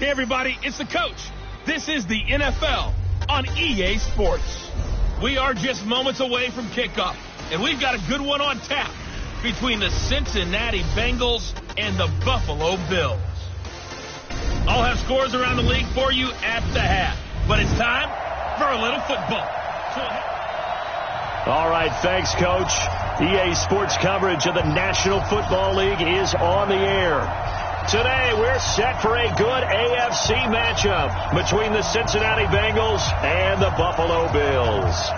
Hey, everybody, it's the coach. This is the NFL on EA Sports. We are just moments away from kickoff, and we've got a good one on tap between the Cincinnati Bengals and the Buffalo Bills. I'll have scores around the league for you at the half, but it's time for a little football. All right, thanks, Coach. EA Sports coverage of the National Football League is on the air. Today, we're set for a good AFC matchup between the Cincinnati Bengals and the Buffalo Bills.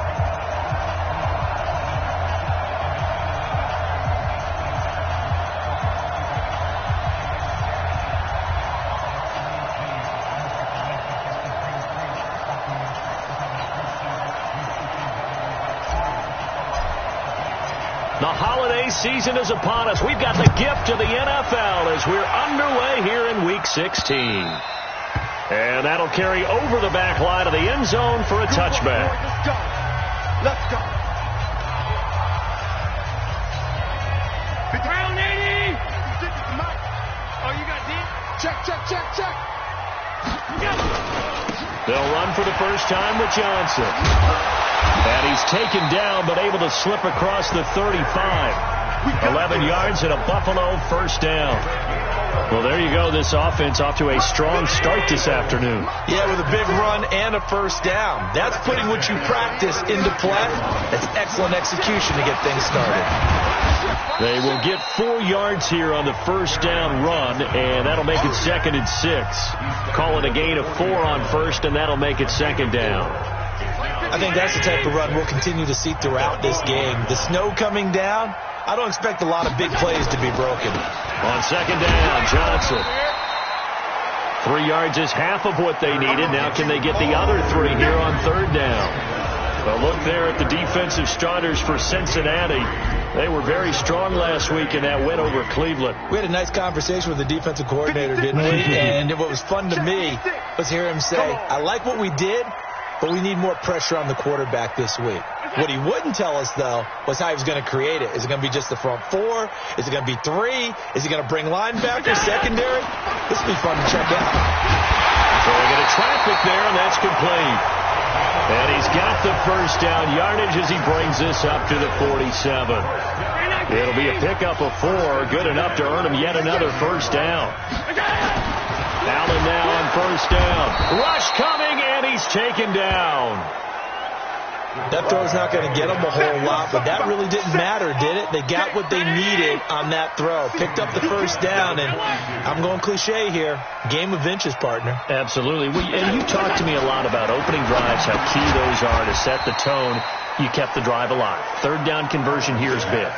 The holiday season is upon us. We've got the gift of the NFL as we're underway here in Week 16. And that'll carry over the back line of the end zone for a touchback. Let's go. Let's go. Round 80. Oh, you got D? Check. They'll run for the first time with Johnson. And he's taken down, but able to slip across the 35. 11 yards and a Buffalo first down. Well, there you go. This offense off to a strong start this afternoon. Yeah, with a big run and a first down. That's putting what you practice into play. That's excellent execution to get things started. They will get 4 yards here on the first down run, and that'll make it 2nd and 6. Call it a gain of 4 on first, and that'll make it 2nd down. I think that's the type of run we'll continue to see throughout this game. The snow coming down, I don't expect a lot of big plays to be broken. On 2nd down, Johnson. 3 yards is half of what they needed. Now can they get the other 3 here on 3rd down? Well, look there at the defensive starters for Cincinnati. They were very strong last week in that win over Cleveland. We had a nice conversation with the defensive coordinator, didn't we? And what was fun to me was hear him say, I like what we did, but we need more pressure on the quarterback this week. What he wouldn't tell us, though, was how he was going to create it. Is it going to be just the front 4? Is it going to be 3? Is he going to bring linebackers, secondary? This will be fun to check out. Throwing into traffic there, and that's complete. And he's got the first down yardage as he brings this up to the 47. It'll be a pickup of 4, good enough to earn him yet another first down. Allen now on first down. Rush coming, and he's taken down. That throw's not going to get them a whole lot, but that really didn't matter, did it? They got what they needed on that throw. Picked up the first down, and I'm going cliche here. Game of inches, partner. Absolutely. And you talked to me a lot about opening drives, how key those are to set the tone. You kept the drive alive. 3rd down conversion here is big.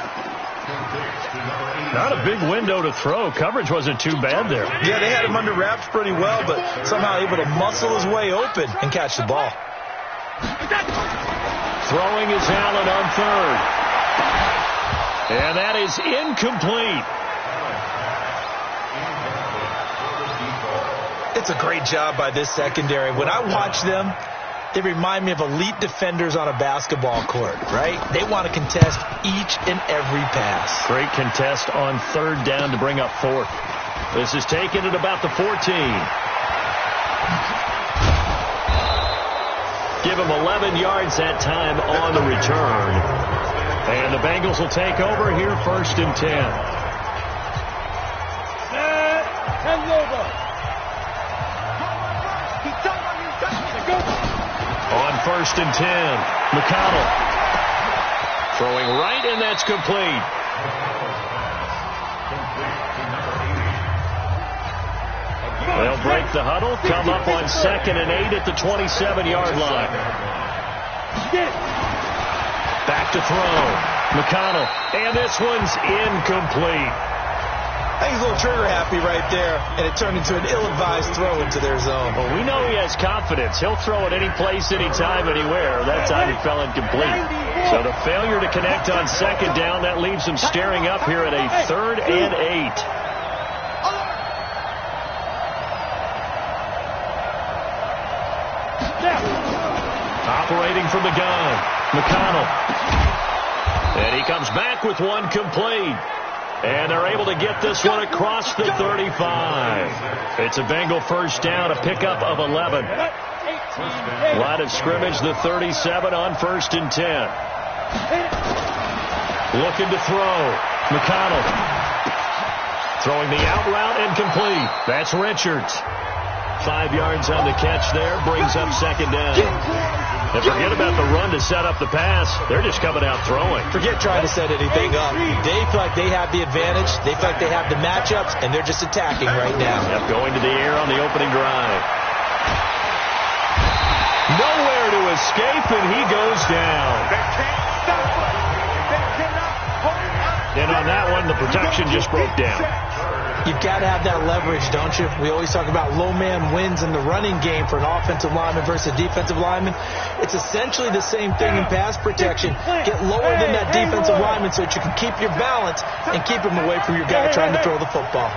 Not a big window to throw. Coverage wasn't too bad there. Yeah, they had him under wraps pretty well, but somehow able to muscle his way open and catch the ball. Throwing is Allen on 3rd. And that is incomplete. It's a great job by this secondary. When I watch them, they remind me of elite defenders on a basketball court, right? They want to contest each and every pass. Great contest on 3rd down to bring up 4th. This is taken at about the 14. Give him 11 yards that time on the return. And the Bengals will take over here 1st and 10. On 1st and 10, McConnell throwing right, and that's complete. They'll break the huddle, come up on 2nd and 8 at the 27-yard line. Back to throw. McConnell, and this one's incomplete. I think he's a little trigger happy right there, and it turned into an ill-advised throw into their zone. Well, we know he has confidence. He'll throw it any place, anytime, anywhere. That time it fell incomplete. So the failure to connect on 2nd down, that leaves him staring up here at a 3rd and 8. Operating from the gun, McConnell. And he comes back with one complete. And they're able to get this one across the 35. It's a Bengal first down, a pickup of 11. Line of scrimmage, the 37 on 1st and 10. Looking to throw. McConnell. Throwing the out route and complete. That's Richards. 5 yards on the catch there. Brings up 2nd down. And forget about the run to set up the pass. They're just coming out throwing. Forget trying to set anything up. They feel like they have the advantage. They feel like they have the matchups, and they're just attacking right now. Yep, going to the air on the opening drive. Nowhere to escape, and he goes down. And on that one, the protection just broke down. You've got to have that leverage, don't you? We always talk about low man wins in the running game for an offensive lineman versus a defensive lineman. It's essentially the same thing in pass protection. Get lower than that defensive lineman so that you can keep your balance and keep him away from your guy trying to throw the football.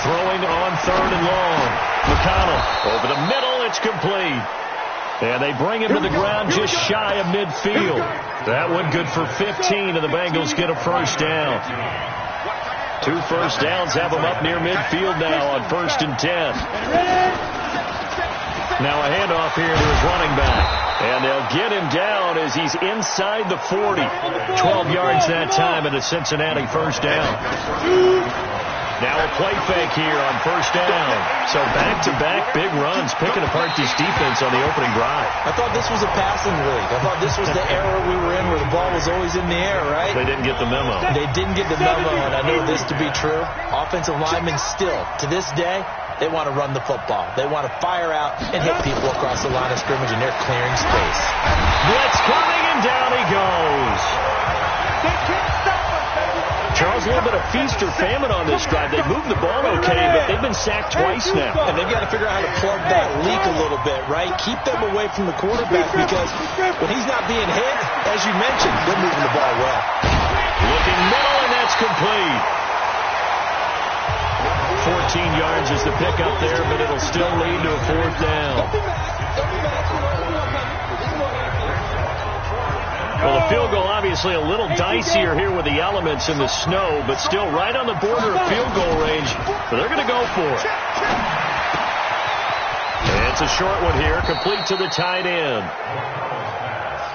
Throwing on 3rd and long. McConnell over the middle. It's complete. And they bring him to the ground just shy of midfield. That one good for 15, and the Bengals get a first down. 2 first downs have them up near midfield now on 1st and 10. Now a handoff here to his running back. And they'll get him down as he's inside the 40. 12 yards that time, and a Cincinnati first down. Now a play fake here on 1st down. So back-to-back big runs, picking apart this defense on the opening drive. I thought this was a passing league. I thought this was the era we were in where the ball was always in the air, right? They didn't get the memo. They didn't get the memo, and I know this to be true. Offensive linemen still, to this day, they want to run the football. They want to fire out and hit people across the line of scrimmage, and they're clearing space. Blitz coming, and down he goes. Charles, a little bit of feast or famine on this drive. They moved the ball okay, but they've been sacked twice now. And they've got to figure out how to plug that leak a little bit, right? Keep them away from the quarterback because when he's not being hit, as you mentioned, they're moving the ball well. Looking middle, and that's complete. 14 yards is the pickup there, but it'll still lead to a 4th down. Well, the field goal obviously a little dicier here with the elements in the snow, but still right on the border of field goal range. But they're going to go for it. And it's a short one here, complete to the tight end.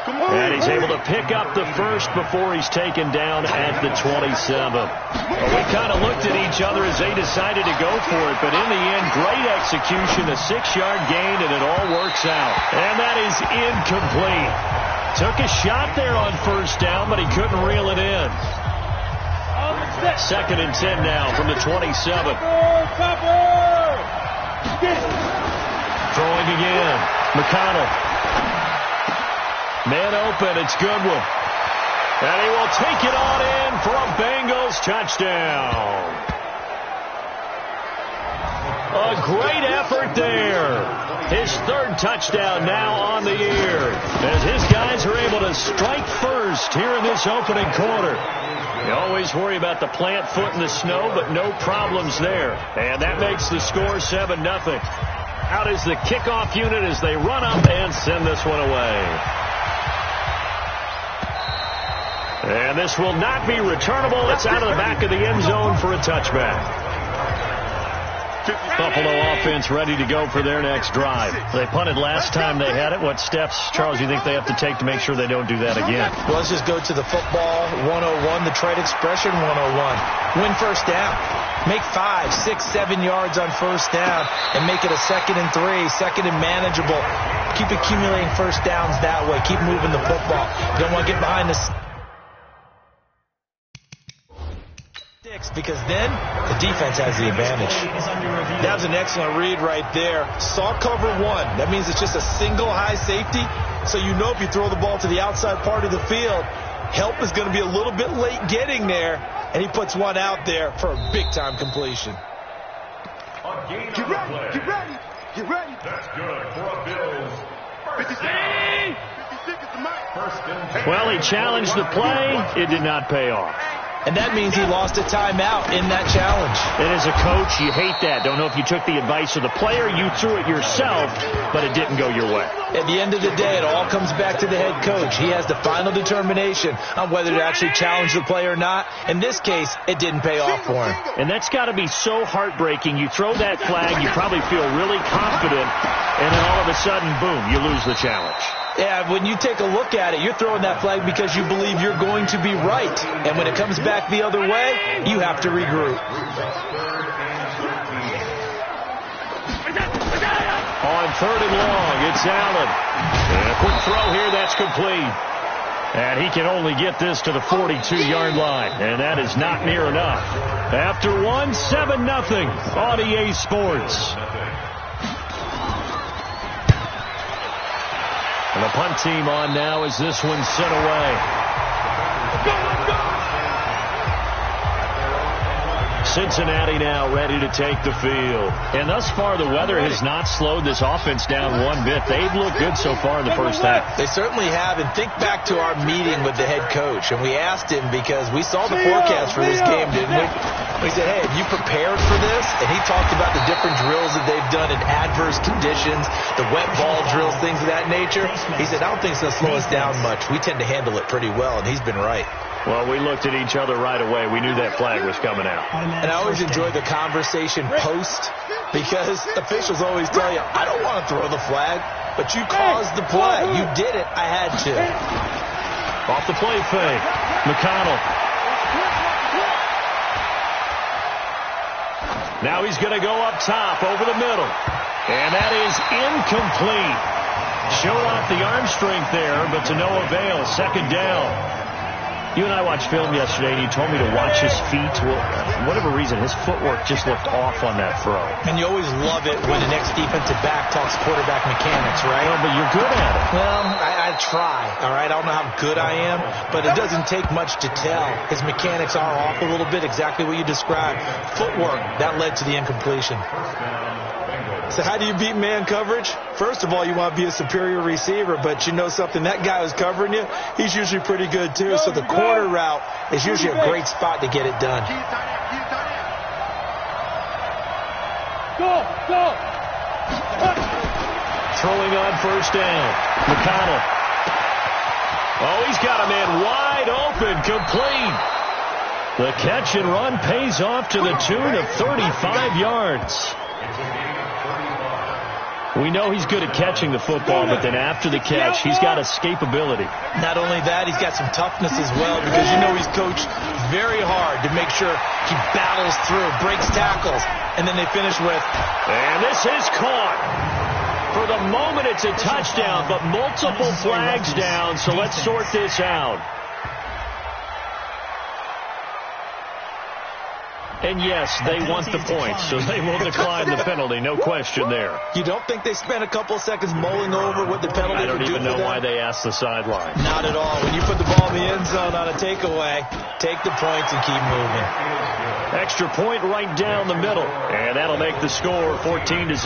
And he's able to pick up the first before he's taken down at the 27. Well, we kind of looked at each other as they decided to go for it, but in the end, great execution, a 6-yard gain, and it all works out. And that is incomplete. Took a shot there on 1st down, but he couldn't reel it in. 2nd and 10 now from the 27. Throwing again. McConnell. Man open. It's Goodwin. And he will take it on in for a Bengals touchdown. A great effort there. His 3rd touchdown now on the year as his guys are able to strike first here in this opening quarter. You always worry about the plant foot in the snow, but no problems there. And that makes the score 7-0. Out is the kickoff unit as they run up and send this one away. And this will not be returnable. It's out of the back of the end zone for a touchback. Buffalo offense ready to go for their next drive. They punted last time they had it. What steps, Charles, you think they have to take to make sure they don't do that again? Well, let's just go to the football 101, the trade expression 101. Win 1st down. Make 5, 6, 7 yards on 1st down and make it a 2nd and 3, 2nd and manageable. Keep accumulating 1st downs that way. Keep moving the football. You don't want to get behind the because then the defense has the advantage. That was an excellent read right there. Saw cover 1. That means it's just a single high safety. So you know if you throw the ball to the outside part of the field, help is going to be a little bit late getting there. And he puts one out there for a big-time completion. Get ready, get ready, get ready. That's good for a Bills. 56 is the mark. Well, he challenged the play. It did not pay off. and that means he lost a timeout in that challenge. And as a coach, you hate that. Don't know if you took the advice of the player, you threw it yourself, but it didn't go your way. At the end of the day, it all comes back to the head coach. He has the final determination on whether to actually challenge the play or not. In this case, it didn't pay off for him. And that's got to be so heartbreaking. You throw that flag, you probably feel really confident, and then all of a sudden, boom, you lose the challenge. Yeah, when you take a look at it, you're throwing that flag because you believe you're going to be right. And when it comes back the other way, you have to regroup. On 3rd and long, it's Allen. And a quick throw here, that's complete. And he can only get this to the 42-yard line. And that is not near enough. After one, 7-0 on EA Sports. And the punt team on now as this one's sent away. Cincinnati now ready to take the field. And thus far, the weather has not slowed this offense down one bit. They've looked good so far in the first half. They certainly have. And think back to our meeting with the head coach. And we asked him because we saw the forecast for this game, didn't we? We said, hey, have you prepared for this? And he talked about the different drills that they've done in adverse conditions, the wet ball drills, things of that nature. He said, I don't think it's going to slow us down much. We tend to handle it pretty well, and he's been right. Well, we looked at each other right away. We knew that flag was coming out. And I always enjoy the conversation post because officials always tell you, I don't want to throw the flag, but you caused the play. You did it. I had to. Off the play fake. McConnell. Now he's going to go up top over the middle. And that is incomplete. Showed off the arm strength there, but to no avail. 2nd down. You and I watched film yesterday, and you told me to watch his feet. Well, for whatever reason, his footwork just looked off on that throw. And you always love it when the next defensive back talks quarterback mechanics, right? Well, but you're good at it. Well, I try, all right? I don't know how good I am, but it doesn't take much to tell. His mechanics are off a little bit, exactly what you described. Footwork, that led to the incompletion. So how do you beat man coverage? First of all, you want to be a superior receiver, but you know something, that guy who's covering you, he's usually pretty good too. So the corner route is usually a great spot to get it done. Throwing on 1st down. McConnell. Oh, he's got a man wide open, complete. The catch and run pays off to the tune of 35 yards. We know he's good at catching the football, but then after the catch, he's got escapability. Not only that, he's got some toughness as well, because you know he's coached very hard to make sure he battles through, breaks tackles, and then they finish with... And this is caught. For the moment, it's a touchdown, but multiple flags down, so let's sort this out. And yes, they want the points, so they will decline the penalty. No question there. You don't think they spent a couple of seconds mulling over what the penalty would do for them? I don't even know why they asked the sideline. Not at all. When you put the ball in the end zone on a takeaway, take the points and keep moving. Extra point right down the middle. And that'll make the score 14-0.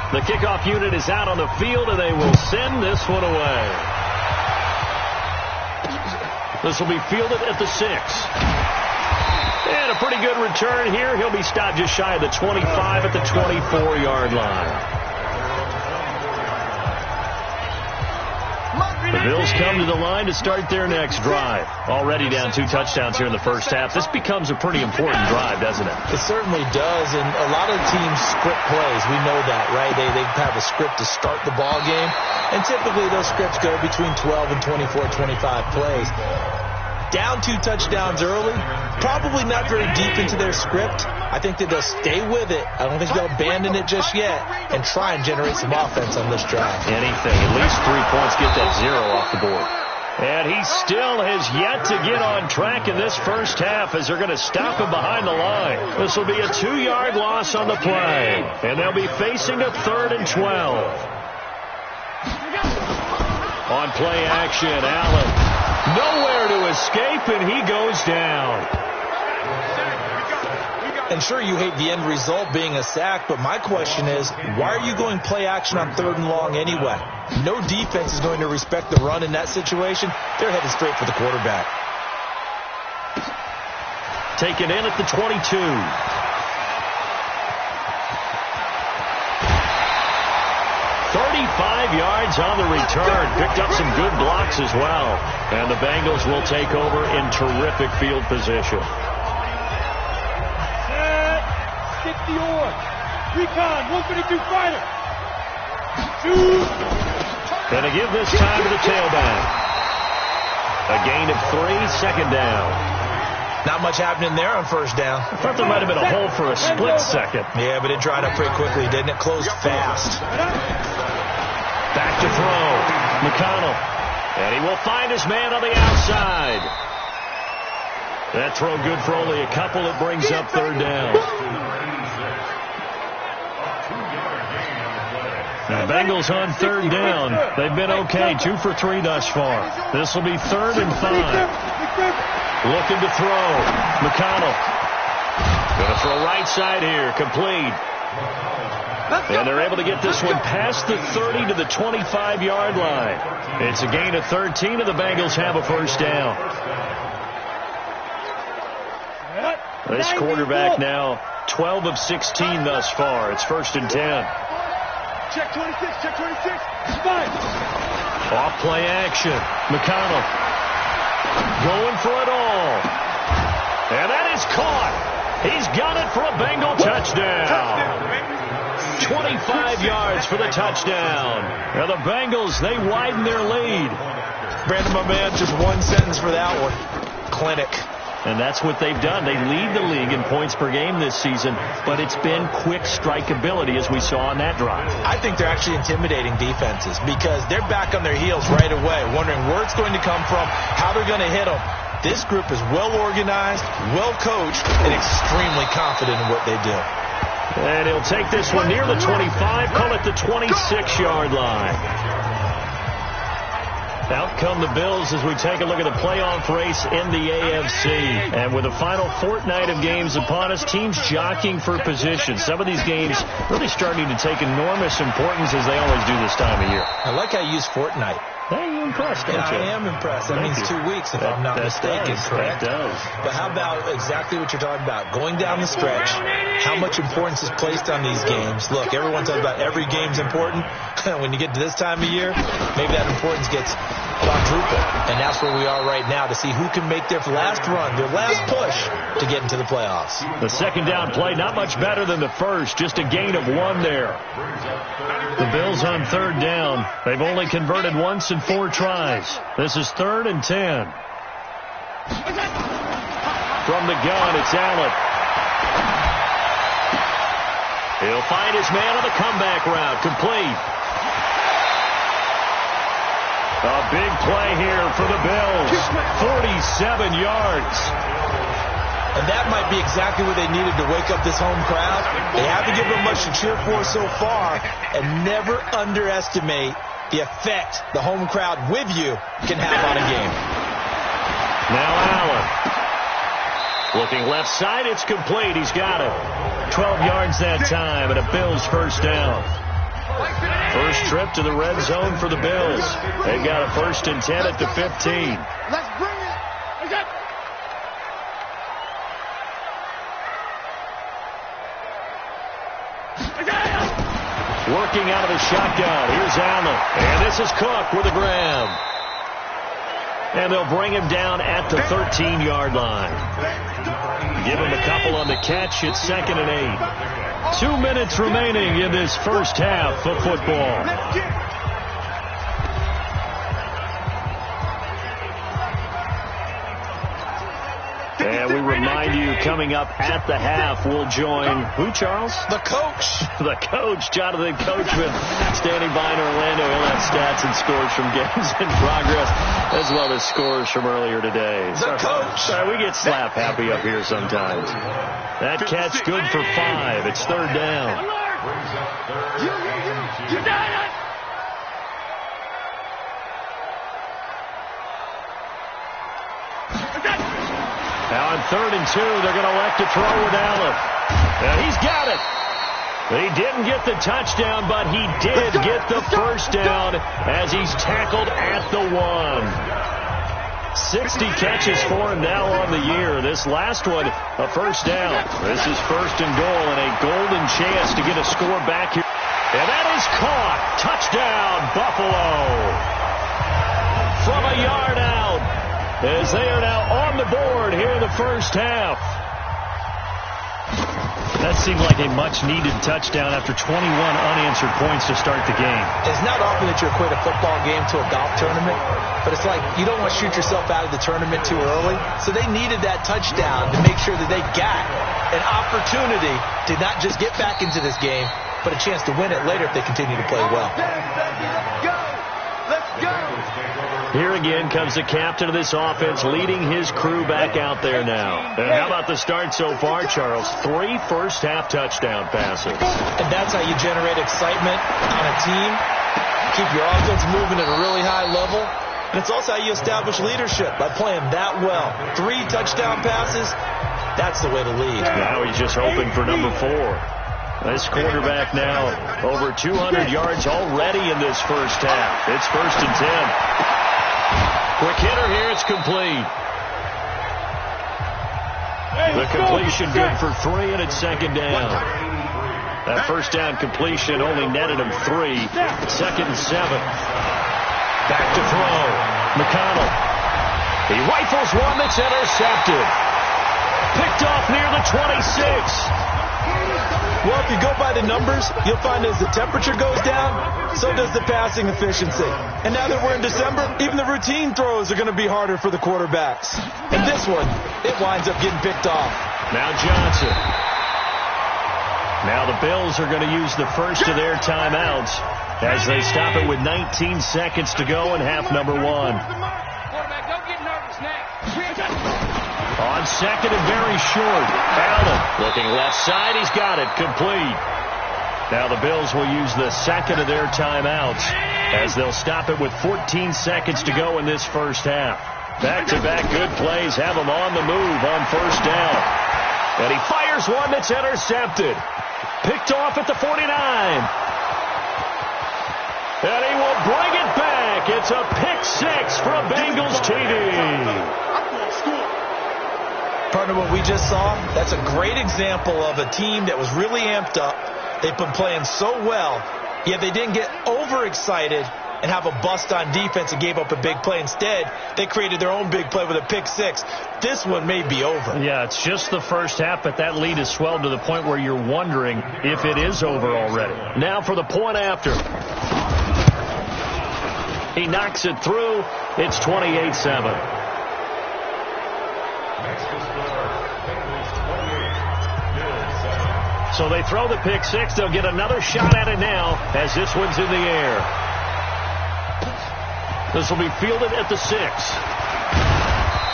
The kickoff unit is out on the field, and they will send this one away. This will be fielded at the 6. And a pretty good return here. He'll be stopped just shy of the 25 at the 24-yard line. The Bills come to the line to start their next drive. Already down 2 touchdowns here in the first half. This becomes a pretty important drive, doesn't it? It certainly does, and a lot of teams script plays. We know that, right? They have a script to start the ball game, and typically those scripts go between 12 and 24, 25 plays. Down 2 touchdowns early, probably not very deep into their script. I think that they'll stay with it. I don't think they'll abandon it just yet and try and generate some offense on this drive. Anything. At least 3 points, get that 0 off the board. And he still has yet to get on track in this first half as they're going to stop him behind the line. This will be a 2-yard loss on the play. And they'll be facing a 3rd and 12. On play action, Allen. Nowhere to escape, and he goes down. And sure, you hate the end result being a sack, but my question is, why are you going play action on 3rd and long anyway? No defense is going to respect the run in that situation. They're headed straight for the quarterback. taken in at the 22. 35 yards on the return. Picked up some good blocks as well. And the Bengals will take over in terrific field position. Set. Stick the oar. Recon. 132 fighter. Shoot. Gonna give this time to the tailback. A gain of 3, second down. Not much happening there on first down. I thought there might have been a hole for a split second. Yeah, but it dried up pretty quickly, didn't it? Closed fast. Back to throw. McConnell. And he will find his man on the outside. That throw good for only a couple. It brings up third down. The Bengals on third down. They've been okay. 2 for 3 thus far. This will be 3rd and 5. Looking to throw. McConnell. Going to throw right side here. Complete. And they're able to get this one past the 30 to the 25-yard line. It's a gain of 13, and the Bengals have a first down. This quarterback now 12 of 16 thus far. It's 1st and 10. Check 26, check 26. Off play action. McConnell going for it all. And that is caught. He's got it for a Bengal touchdown. 25 yards for the touchdown. Now the Bengals, they widen their lead. Brandon, my man, just one sentence for that one. Clinic. And that's what they've done. They lead the league in points per game this season, but it's been quick strikeability as we saw on that drive. I think they're actually intimidating defenses because they're back on their heels right away, wondering where it's going to come from, how they're going to hit them. This group is well organized, well coached, and extremely confident in what they do. And he'll take this one near the 25, call it the 26-yard line. Out come the Bills as we take a look at the playoff race in the AFC. And with the final fortnight of games upon us, teams jockeying for position. Some of these games really starting to take enormous importance as they always do this time of year. I like how you use fortnight. Hey, you're impressed, don't you? I am impressed. That means 2 weeks, if I'm not mistaken, correct? That does. But how about exactly what you're talking about? Going down the stretch, how much importance is placed on these games? Look, everyone talks about every game's important. When you get to this time of year, maybe that importance gets quadruple. And that's where we are right now to see who can make their last run, their last push to get into the playoffs. The second down play, not much better than the first. Just a gain of 1 there. The Bills on third down. They've only converted once in 4 tries. This is 3rd and 10. From the gun, it's Allen. He'll find his man on the comeback route. Complete. A big play here for the Bills. 47 yards. And that might be exactly what they needed to wake up this home crowd. They haven't given them much to cheer for so far. And never underestimate the effect the home crowd with you can have on a game. Now Allen. Looking left side, it's complete. He's got it. 12 yards that time, and a Bills first down. First trip to the red zone for the Bills. They've got a 1st and 10 at the 15. Let's bring it. Working out of the shotgun. Here's Allen. And this is Cook with a grab. And they'll bring him down at the 13-yard line. Give him a couple on the catch. It's 2nd and 8. 2 minutes remaining in this first half of football. And we remind you, coming up at the half, we'll join who, Charles? The coach. The coach, Jonathan Coachman, standing by in Orlando. He'll have stats and scores from games in progress, as well as scores from earlier today. The coach. Sorry, we get slap happy up here sometimes. That catch good for 5. It's 3rd down. You got it. Now on 3rd and 2, they're going to elect to throw with Allen. And he's got it. He didn't get the touchdown, but he did get the first down as he's tackled at the 1. 60 catches for him now on the year. This last one, a first down. This is first and goal and a golden chance to get a score back here. And that is caught. Touchdown, Buffalo. From a yard out, as they are now on the board here in the first half. That seemed like a much-needed touchdown after 21 unanswered points to start the game. It's not often that you equate a football game to a golf tournament, but it's like you don't want to shoot yourself out of the tournament too early. So they needed that touchdown to make sure that they got an opportunity to not just get back into this game, but a chance to win it later if they continue to play well. Let's go! Here again comes the captain of this offense leading his crew back out there now. And how about the start so far, Charles? 3 first-half touchdown passes. And that's how you generate excitement on a team, keep your offense moving at a really high level, and it's also how you establish leadership by playing that well. 3 touchdown passes, that's the way to lead. Now he's just hoping for number 4. This quarterback now over 200 yards already in this first half. It's first and 10. Quick hitter here. It's complete. The completion good for 3, and it's second down. That first down completion only netted him 3. Second and 7. Back to throw. McConnell. He rifles one that's intercepted. Picked off near the 26. Well, if you go by the numbers, you'll find as the temperature goes down, so does the passing efficiency. And now that we're in December, even the routine throws are going to be harder for the quarterbacks. And this one, it winds up getting picked off. Now Johnson. Now the Bills are going to use the first of their timeouts as they stop it with 19 seconds to go in half number 1. Quarterback, don't get nervous now. On second and very short. Allen looking left side. He's got it. Complete. Now the Bills will use the second of their timeouts as they'll stop it with 14 seconds to go in this first half. Back-to-back good plays have him on the move on first down. And he fires one that's intercepted. Picked off at the 49. And he will bring it back. It's a pick 6 for a Bengals TD. Partner, what we just saw, that's a great example of a team that was really amped up. They've been playing so well, yet they didn't get overexcited and have a bust on defense and gave up a big play. Instead, they created their own big play with a pick 6. This one may be over. Yeah, it's just the first half, but that lead has swelled to the point where you're wondering if it is over already. Now for the point after. He knocks it through. It's 28-7. So they throw the pick 6. They'll get another shot at it now as this one's in the air. This will be fielded at the 6.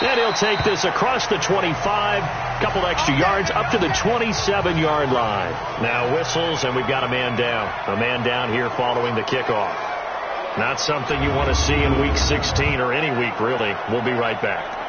And he'll take this across the 25. Couple extra yards up to the 27-yard line. Now whistles, and we've got a man down. A man down here following the kickoff. Not something you want to see in Week 16 or any week, really. We'll be right back.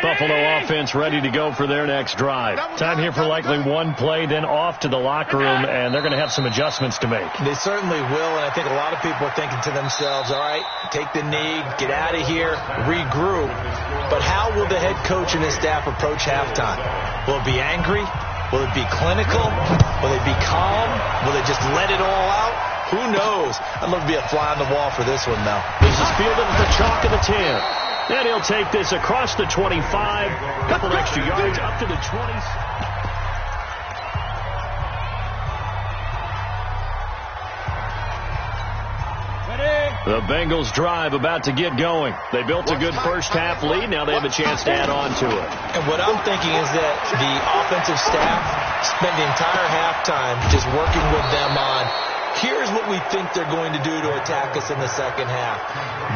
Buffalo offense ready to go for their next drive. Time here for likely one play, then off to the locker room, and they're going to have some adjustments to make. They certainly will, and I think a lot of people are thinking to themselves, all right, take the knee, get out of here, regroup. But how will the head coach and his staff approach halftime? Will it be angry? Will it be clinical? Will they be calm? Will they just let it all out? Who knows? I'd love to be a fly on the wall for this one, though. This is fielded at the chalk of the 10. And he'll take this across the 25. Couple extra yards up to the 20. The Bengals drive about to get going. They built a good first half lead. Now they have a chance to add on to it. And what I'm thinking is that the offensive staff spent the entire halftime just working with them on, here's what we think they're going to do to attack us in the second half.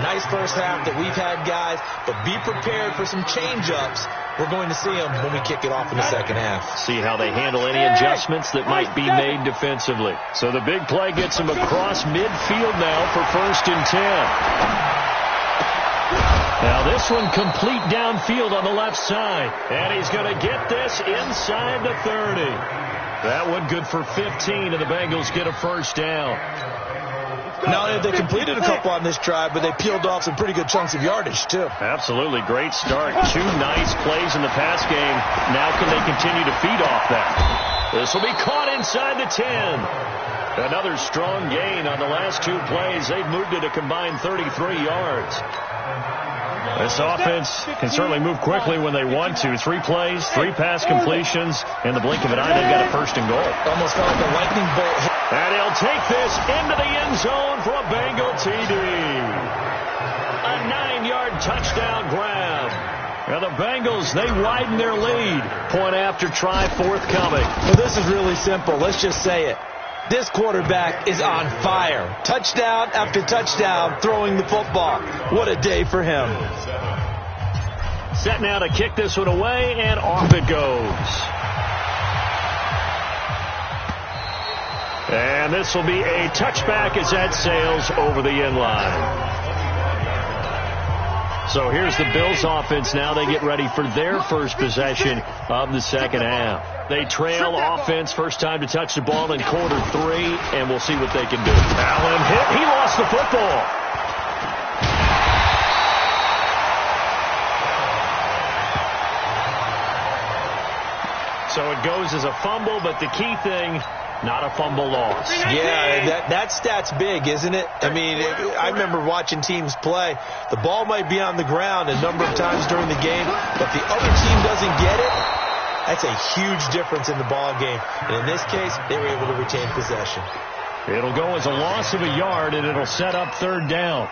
Nice first half that we've had, guys, but be prepared for some change-ups. We're going to see them when we kick it off in the second half. See how they handle any adjustments that might be made defensively. So the big play gets them across midfield now for first and 10. Now this one complete downfield on the left side. And he's going to get this inside the 30. That one good for 15, and the Bengals get a first down. Not only have they completed a couple on this drive, but they peeled off some pretty good chunks of yardage, too. Absolutely. Great start. 2 nice plays in the pass game. Now can they continue to feed off that? This will be caught inside the 10. Another strong gain on the last 2 plays. They've moved it a combined 33 yards. This offense can certainly move quickly when they want to. 3 plays, 3 pass completions. In the blink of an eye, they've got a first and goal. Almost felt like a lightning bolt. And he'll take this into the end zone for a Bengal TD. A 9-yard touchdown grab. And the Bengals, they widen their lead. Point after try forthcoming. Well, this is really simple. Let's just say it. This quarterback is on fire. Touchdown after touchdown, throwing the football. What a day for him. Set now to kick this one away, and off it goes. And this will be a touchback as that sails over the end line. So here's the Bills offense now. They get ready for their first possession of the second half. They trail offense, first time to touch the ball in quarter 3, and we'll see what they can do. Allen hit. He lost the football. So it goes as a fumble, but the key thing, not a fumble loss. Yeah, that stat's big, isn't it? I mean, I remember watching teams play. The ball might be on the ground a number of times during the game, but the other team doesn't get it. That's a huge difference in the ball game. And in this case, they were able to retain possession. It'll go as a loss of a yard, and it'll set up third down.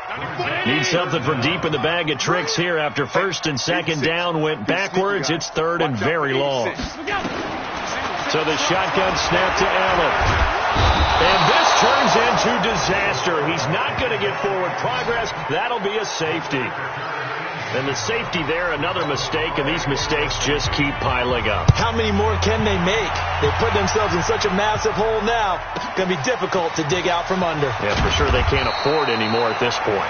Need something from deep in the bag of tricks here after first and second down went backwards. It's third and very long. So the shotgun snap to Allen. And this turns into disaster. He's not going to get forward progress. That'll be a safety. And the safety there, another mistake, and these mistakes just keep piling up. How many more can they make? They put themselves in such a massive hole now. It's going to be difficult to dig out from under. Yeah, for sure they can't afford anymore at this point.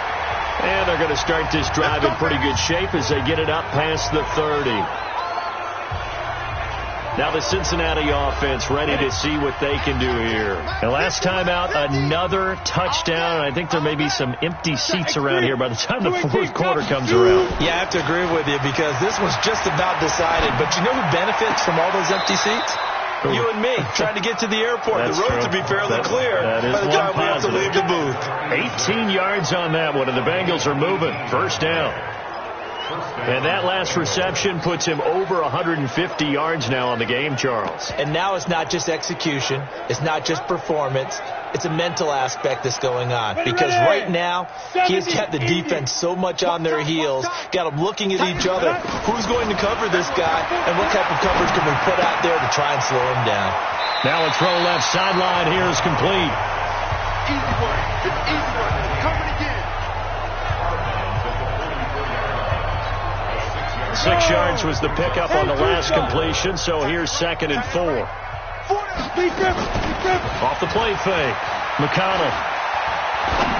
And they're going to start this drive in pretty good shape as they get it up past the 30. Now the Cincinnati offense ready to see what they can do here. And last time out, another touchdown. I think there may be some empty seats around here by the time the fourth quarter comes around. Yeah, I have to agree with you because this one's just about decided. But you know who benefits from all those empty seats? You and me, trying to get to the airport. That's the roads true. will be fairly clear that is by the time we have to positive. leave the booth. 18 yards on that one, and the Bengals are moving. First down. And that last reception puts him over 150 yards now on the game, Charles. And now it's not just execution. It's not just performance. It's a mental aspect that's going on. Because right now, he has kept the defense so much on their heels, got them looking at each other. Who's going to cover this guy? And what type of coverage can we put out there to try and slow him down? Now a throw left sideline here is complete. Easy work. It's easy work. Cover it again. 6 yards was the pickup on the last completion, so here's 2nd and 4. Off the play fake. McConnell.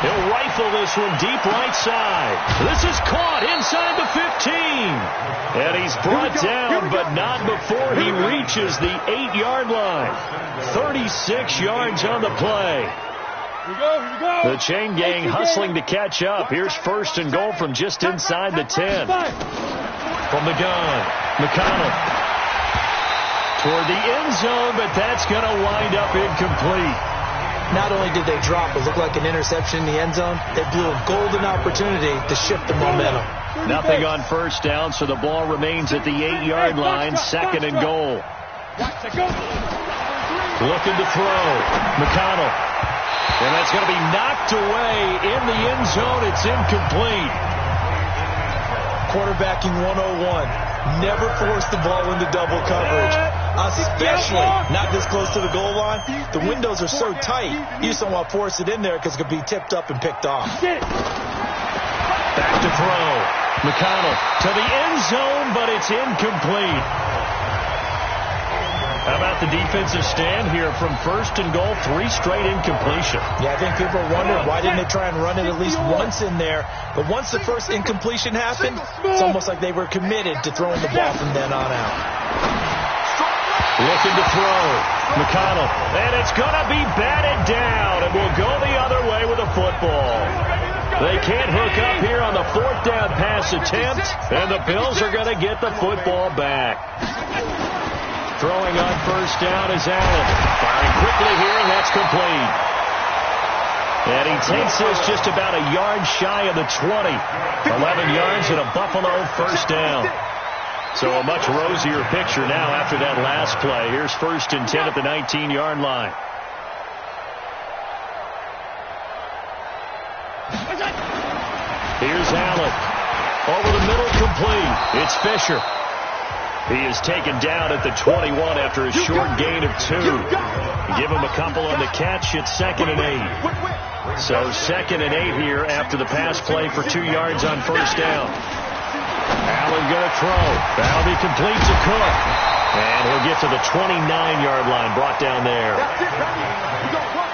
He'll rifle this one deep right side. This is caught inside the 15. And he's brought down, but not before he reaches the 8-yard line. 36 yards on the play. The chain gang hustling to catch up. Here's 1st and goal from just inside the 10. From the gun, McConnell toward the end zone, but that's going to wind up incomplete. Not only did they drop what looked like an interception in the end zone, they blew a golden opportunity to shift the momentum. Nothing on first down, so the ball remains at the 8-yard line, 2nd and goal. Looking to throw, McConnell. And that's going to be knocked away in the end zone. It's incomplete. Quarterbacking 101. Never force the ball into double coverage, especially not this close to the goal line. The windows are so tight, you just don't want to force it in there because it could be tipped up and picked off. Back to throw. McConnell to the end zone, but it's incomplete. How about the defensive stand here from 1st and goal, 3 straight incompletion? Yeah, I think people wondered why didn't they try and run it at least once in there. But once the first incompletion happened, it's almost like they were committed to throwing the ball from then on out. Looking to throw. McConnell. And it's going to be batted down. And will go the other way with the football. They can't hook up here on the 4th down pass attempt. And the Bills are going to get the football back. Throwing on 1st down is Allen. Firing quickly here, and that's complete. And he takes this just about a yard shy of the 20. 11 yards and a Buffalo 1st down. So a much rosier picture now after that last play. Here's 1st and 10 at the 19-yard line. Here's Allen. Over the middle, complete. It's Fisher. He is taken down at the 21 after a short gain of 2. Give him a couple on the catch. It's 2nd and 8. So 2nd and 8 here after the pass play for 2 yards on 1st down. Allen going to throw. That'll be complete to Cook. And he'll get to the 29-yard line, brought down there.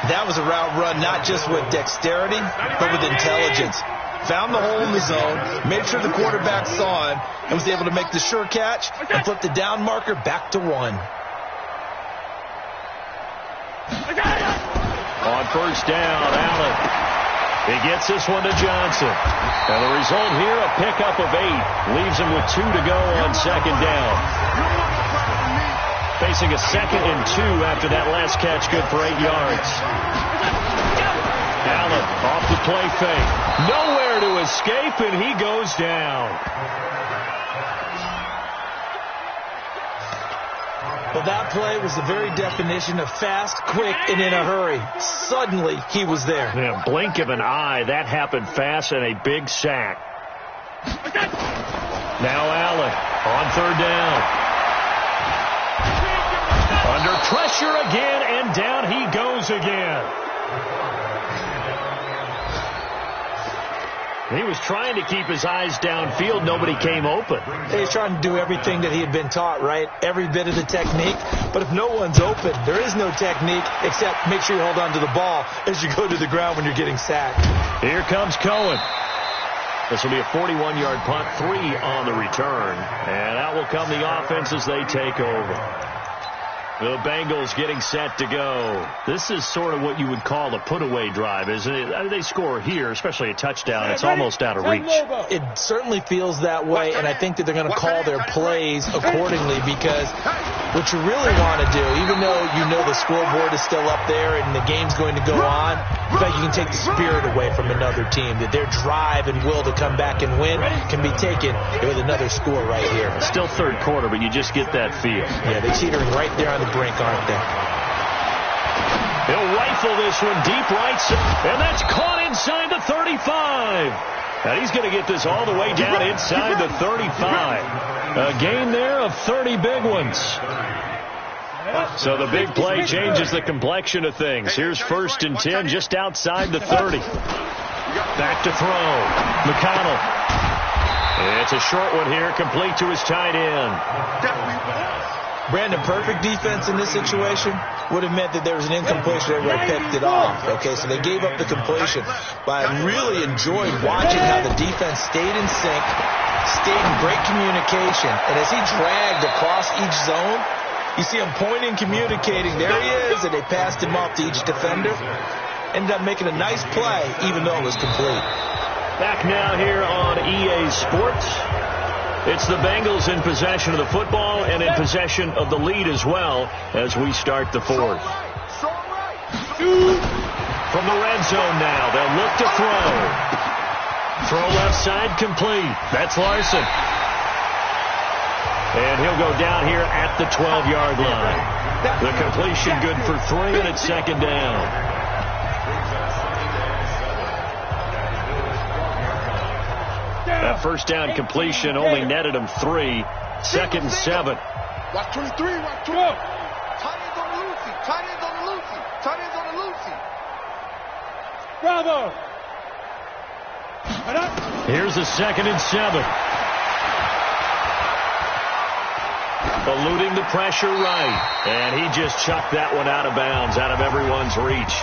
That was a route run not just with dexterity, but with intelligence. Found the hole in the zone, made sure the quarterback saw him, and was able to make the sure catch and flip the down marker back to 1. On 1st down, Allen. He gets this one to Johnson. And the result here, a pickup of 8. Leaves him with 2 to go on 2nd down. Facing a 2nd and 2 after that last catch, good for 8 yards. Allen off the play fake. Nowhere to escape, and he goes down. Well, that play was the very definition of fast, quick, and in a hurry. Suddenly, he was there. Yeah, blink of an eye. That happened fast and a big sack. Now Allen on 3rd down. Under pressure again, and down he goes again. He was trying to keep his eyes downfield. Nobody came open. He was trying to do everything that he had been taught, right? Every bit of the technique. But if no one's open, there is no technique except make sure you hold on to the ball as you go to the ground when you're getting sacked. Here comes Cohen. This will be a 41-yard punt, 3 on the return. And out will come the offense as they take over. The Bengals getting set to go. This is sort of what you would call a put-away drive, isn't it? I mean, they score here, especially a touchdown. It's almost out of reach. It certainly feels that way, and I think that they're going to call their plays accordingly because what you really want to do, even though you know the scoreboard is still up there and the game's going to go on, in fact, you can take the spirit away from another team, that their drive and will to come back and win can be taken with another score right here. Still 3rd quarter, but you just get that feel. Yeah, they're teetering right there on the brink, aren't they? He'll rifle this one deep right, and that's caught inside the 35. And he's going to get this all the way down inside the 35. A gain there of 30 big ones. So the big play changes the complexion of things. Here's 1st and 10 just outside the 30. Back to throw. McConnell. It's a short one here, complete to his tight end. Brandon, perfect defense in this situation would have meant that there was an incompletion. Everybody picked it off. Okay, so they gave up the completion. But I really enjoyed watching how the defense stayed in sync, stayed in great communication. And as he dragged across each zone, you see him pointing, communicating. There he is, and they passed him off to each defender. Ended up making a nice play, even though it was complete. Back now here on EA Sports. It's the Bengals in possession of the football and in possession of the lead as well as we start the 4th. From the red zone now, they'll look to throw. Throw left side, complete. That's Larson. And he'll go down here at the 12-yard line. The completion good for 3, and it's 2nd down. That 1st down completion only netted him 3. 2nd and 7. Watch 23, watch 12. Tight ends on the Lucy, tight ends on the Lucy, tight ends on the Lucy. Bravo. Here's a 2nd and 7. Eluding the pressure right. And he just chucked that one out of bounds, out of everyone's reach.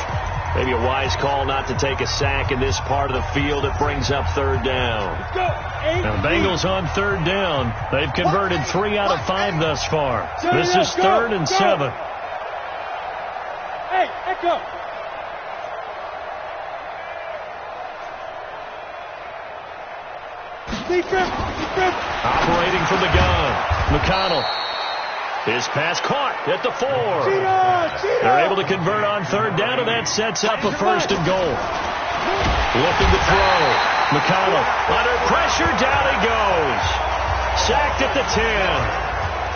Maybe a wise call not to take a sack in this part of the field. It brings up third down. Now the Bengals on third down. They've converted 3 out of 5 thus far. This is 3rd and 7. Hey, Echo. Defense. Operating from the gun. McConnell. His pass caught at the 4. They're able to convert on third down, and that sets up a 1st and goal. Looking to throw. McConnell under pressure. Down he goes. Sacked at the 10.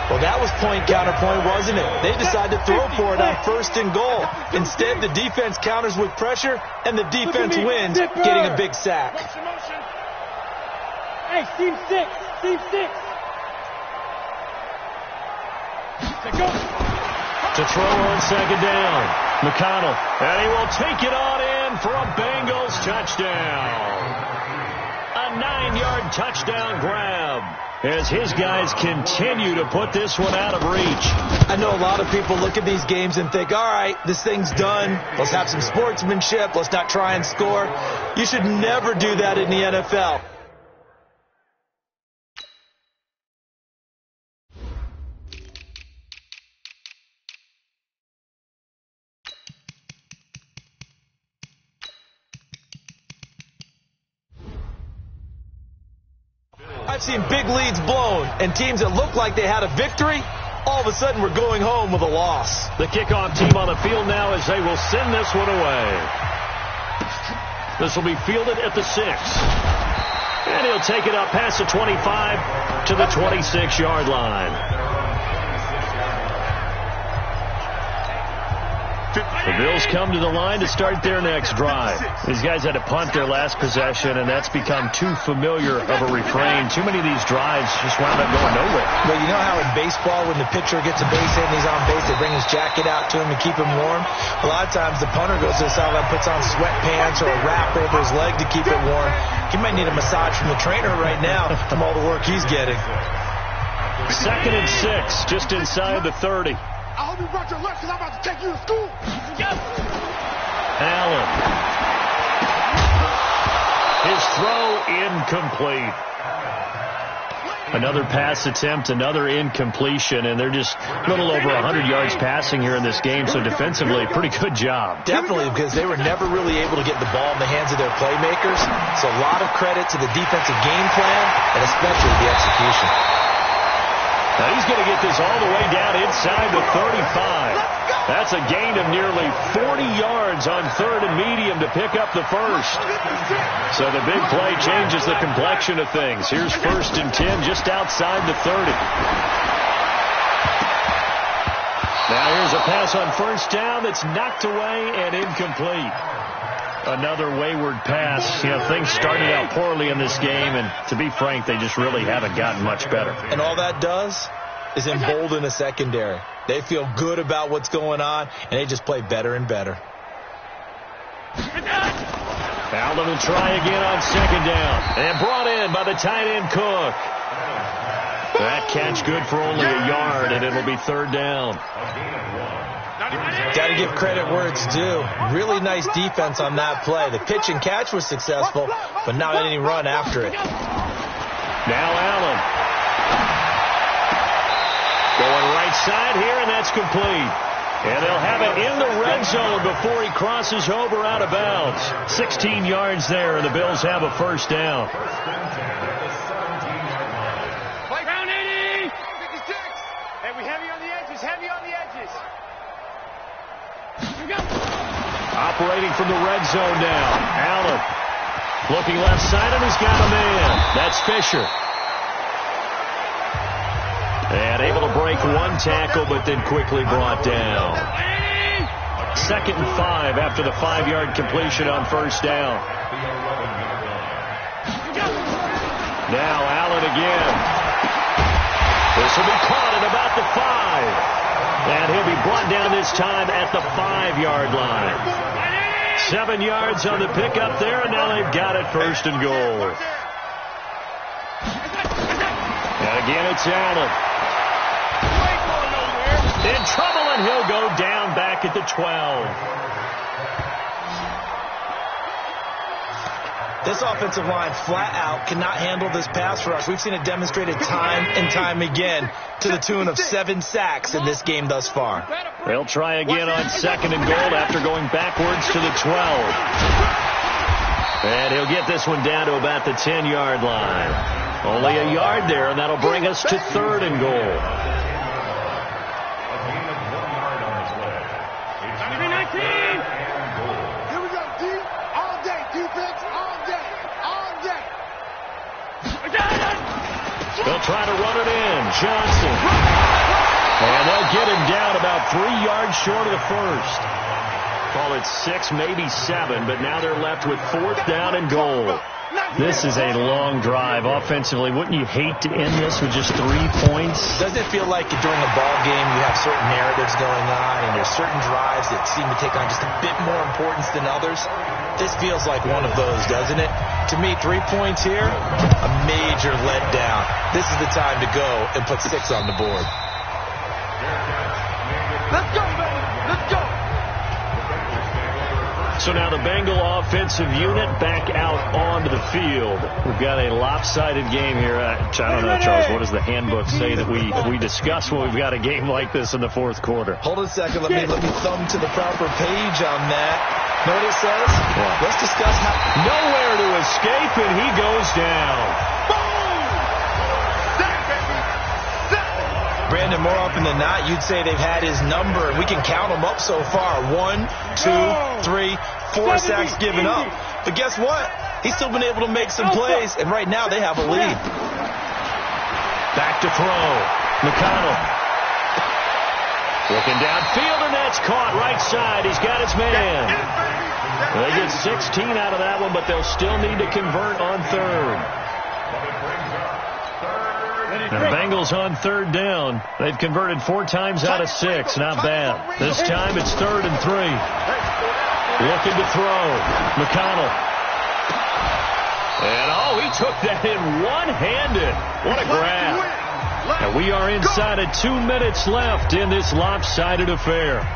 Well, that was point counterpoint, wasn't it? They decided to throw for it on 1st and goal. Instead, the defense counters with pressure, and the defense wins, getting a big sack. Hey, team 6. To throw on second down. McConnell. And he will take it on in for a Bengals touchdown. A 9-yard touchdown grab as his guys continue to put this one out of reach. I know a lot of people look at these games and think, all right, this thing's done. Let's have some sportsmanship. Let's not try and score. You should never do that in the NFL. I've seen big leads blown, and teams that look like they had a victory, all of a sudden we're going home with a loss. The kickoff team on the field now as they will send this one away. This will be fielded at the 6. And he'll take it up past the 25 to the 26-yard line. The Bills come to the line to start their next drive. These guys had to punt their last possession, and that's become too familiar of a refrain. Too many of these drives just wound up going nowhere. Well, you know how in baseball, when the pitcher gets a base hit and he's on base, they bring his jacket out to him to keep him warm? A lot of times the punter goes to the sideline, puts on sweatpants or a wrap over his leg to keep it warm. He might need a massage from the trainer right now from all the work he's getting. 2nd and 6, just inside the 30. I hope you brought your lunch because I'm about to take you to school. Allen. His throw incomplete. Another pass attempt, another incompletion, and they're just a little over 100 yards passing here in this game, so defensively, pretty good job. Definitely, because they were never really able to get the ball in the hands of their playmakers, so a lot of credit to the defensive game plan and especially the execution. Now he's going to get this all the way down inside the 35. That's a gain of nearly 40 yards on 3rd and medium to pick up the 1st. So the big play changes the complexion of things. Here's 1st and 10 just outside the 30. Now here's a pass on 1st down that's knocked away and incomplete. Another wayward pass. You know, things started out poorly in this game, and to be frank, they just really haven't gotten much better. And all that does is embolden a secondary. They feel good about what's going on, and they just play better and better. Allen will try again on 2nd down, and brought in by the tight end Cook. That catch good for only a yard, and it'll be 3rd down. Got to give credit where it's due. Really nice defense on that play. The pitch and catch was successful, but not any run after it. Now Allen. Going right side here, and that's complete. And they'll have it in the red zone before he crosses over out of bounds. 16 yards there, and the Bills have a 1st down. Round 80. 56. Hey, we heavy on the edges. Heavy on the edges. Operating from the red zone now. Allen looking left side, and he's got a man. That's Fisher. And able to break one tackle, but then quickly brought down. 2nd and 5 after the 5-yard completion on 1st down. Now Allen again. This will be caught at about the 5. And he'll be brought down this time at the 5-yard line. 7 yards on the pickup there, and now they've got it 1st and goal. And again, it's Allen. In trouble, and he'll go down back at the 12. This offensive line flat out cannot handle this pass rush. We've seen it demonstrated time and time again to the tune of 7 sacks in this game thus far. They'll try again on 2nd and goal after going backwards to the 12. And he'll get this one down to about the 10-yard line. Only a yard there, and that'll bring us to 3rd and goal. They'll try to run it in. Johnson. And they'll get him down about 3 yards short of the first. Call it 6, maybe 7, but now they're left with 4th down and goal. This is a long drive. Offensively, wouldn't you hate to end this with just 3 points? Doesn't it feel like during a ball game you have certain narratives going on and there's certain drives that seem to take on just a bit more importance than others? This feels like one of those, doesn't it? To me, 3 points here, a major letdown. This is the time to go and put 6 on the board. Let's go, baby. Let's go. So now the Bengal offensive unit back out onto the field. We've got a lopsided game here. I don't know, Charles, what does the handbook say that we discuss when we've got a game like this in the 4th quarter? Hold on a second. Let me thumb to the proper page on that. Know what it says? What? Let's discuss how... Nowhere to escape, and he goes down. Brandon, more often than not, you'd say they've had his number, and we can count them up so far. 1, 2, 3, 4 sacks given up. But guess what? He's still been able to make some plays, and right now they have a lead. Back to throw. McConnell. Looking downfield, and that's caught right side. He's got his man. They get 16 out of that one, but they'll still need to convert on 3rd. The Bengals on 3rd down. They've converted 4 times out of 6. Not bad. This time it's 3rd and 3. Looking to throw. McConnell. And, he took that in one-handed. What a grab. And we are inside of 2 minutes left in this lopsided affair.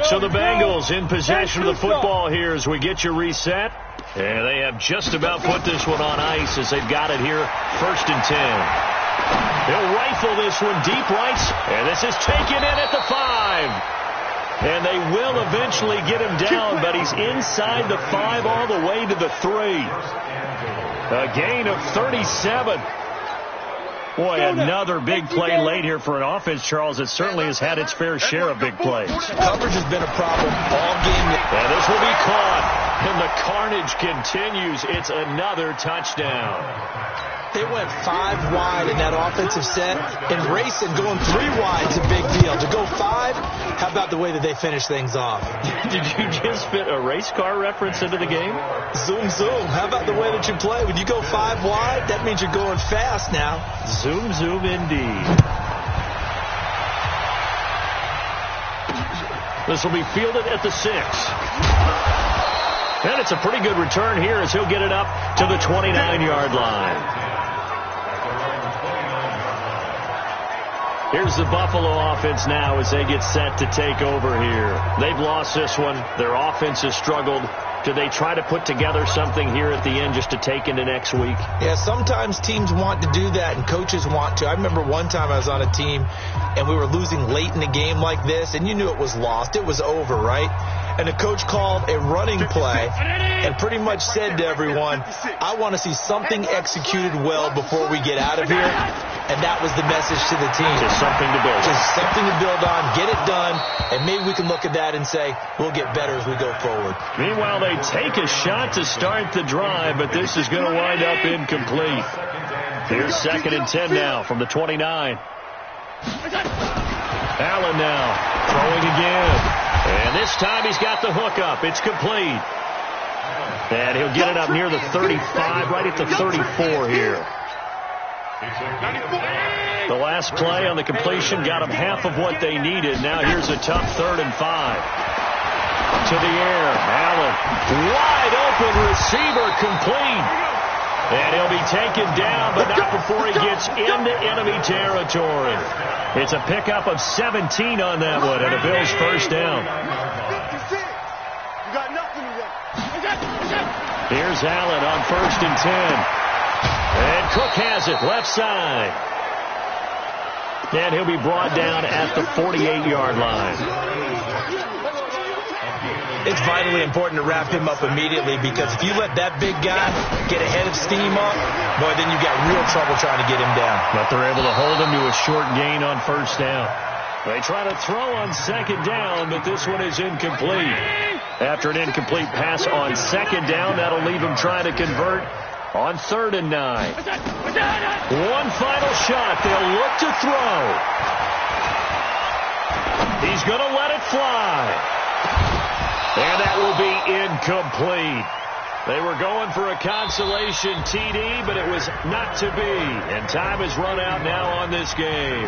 So the Bengals in possession of the football here as we get you reset. And they have just about put this one on ice as they've got it here, 1st and 10. They'll rifle this one deep right, and this is taken in at the 5. And they will eventually get him down, but he's inside the 5 all the way to the 3. A gain of 37. Boy, another big play late here for an offense, Charles. It certainly has had its fair share of big plays. Coverage has been a problem all game. And this will be caught. And the carnage continues. It's another touchdown. They went 5 wide in that offensive set. And racing going 3 wide's a big deal. To go 5, how about the way that they finish things off? Did you just fit a race car reference into the game? Zoom, zoom. How about the way that you play? When you go 5 wide, that means you're going fast now. Zoom, zoom indeed. This will be fielded at the 6. And it's a pretty good return here as he'll get it up to the 29-yard line. Here's the Buffalo offense now as they get set to take over here. They've lost this one. Their offense has struggled. Do they try to put together something here at the end just to take into next week? Yeah, sometimes teams want to do that and coaches want to. I remember one time I was on a team and we were losing late in the game like this, and you knew it was lost. It was over, right? And the coach called a running play and pretty much said to everyone, I want to see something executed well before we get out of here. And that was the message to the team. Just something to build on. Just something to build on, get it done, and maybe we can look at that and say, we'll get better as we go forward. Meanwhile, they take a shot to start the drive, but this is going to wind up incomplete. Here's 2nd and 10 now from the 29. Allen now throwing again. And this time he's got the hook up. It's complete. And he'll get it up near the 35, right at the 34 here. The last play on the completion got them half of what they needed. Now here's a tough 3rd and 5. To the air. Allen. Wide open receiver complete. And he'll be taken down, but not before he gets into enemy territory. It's a pickup of 17 on that one, and a Bills first down. You got nothing to run. Here's Allen on 1st and 10. And Cook has it, left side. And he'll be brought down at the 48-yard line. It's vitally important to wrap him up immediately, because if you let that big guy get ahead of steam up, boy, then you've got real trouble trying to get him down. But they're able to hold him to a short gain on 1st down. They try to throw on 2nd down, but this one is incomplete. After an incomplete pass on 2nd down, that'll leave him trying to convert on 3rd and 9. One final shot. They'll look to throw. He's going to let it fly. And that will be incomplete. They were going for a consolation TD, but it was not to be. And time has run out now on this game.